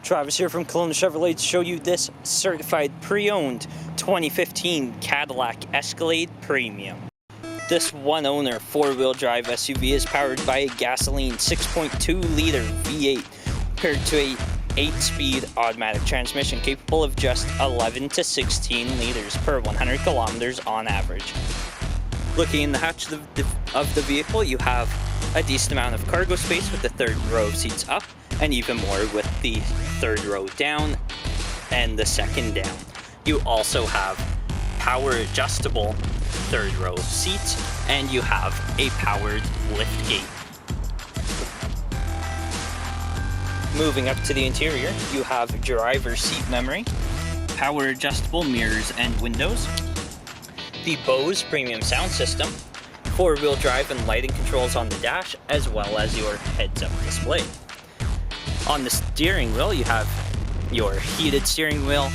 Travis here from Kelowna Chevrolet to show you this certified pre-owned 2015 Cadillac Escalade Premium. This one-owner four-wheel drive SUV is powered by a gasoline 6.2-liter V8 paired to a 8-speed automatic transmission capable of just 11 to 16 liters per 100 kilometers on average. Looking in the hatch of the vehicle, you have a decent amount of cargo space with the third row of seats up, and even more with the third row down and the second down. You also have power adjustable third row seats, and you have a powered lift gate. Moving up to the interior, you have driver's seat memory, power adjustable mirrors and windows, the BOSE premium sound system, four-wheel drive and lighting controls on the dash, as well as your heads-up display. On the steering wheel, you have your heated steering wheel,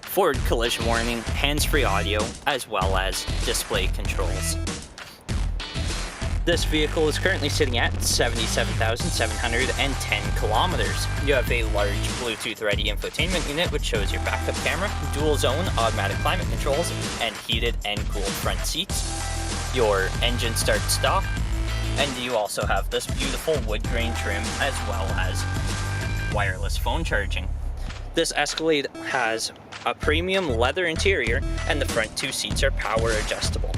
forward collision warning, hands-free audio, as well as display controls. This vehicle is currently sitting at 77,710 kilometers. You have a large Bluetooth-ready infotainment unit which shows your backup camera, dual-zone automatic climate controls, and heated and cooled front seats. Your engine start-stop, and you also have this beautiful wood grain trim as well as wireless phone charging. This Escalade has a premium leather interior, and the front two seats are power adjustable.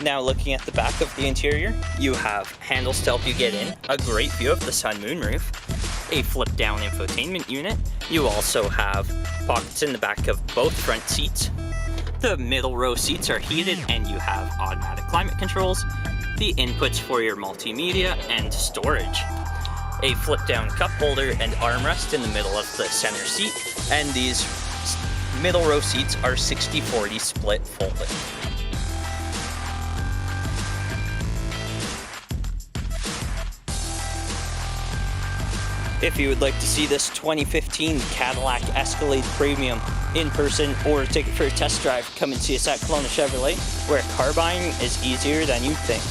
Now looking at the back of the interior, you have handles to help you get in, a great view of the sun moonroof, a flip-down infotainment unit. You also have pockets in the back of both front seats. The middle row seats are heated, and you have automatic climate controls, the inputs for your multimedia, and storage. A flip-down cup holder and armrest in the middle of the center seat, and these middle row seats are 60-40 split folding. If you would like to see this 2015 Cadillac Escalade Premium in person or take it for a test drive, come and see us at Kelowna Chevrolet, where car buying is easier than you think.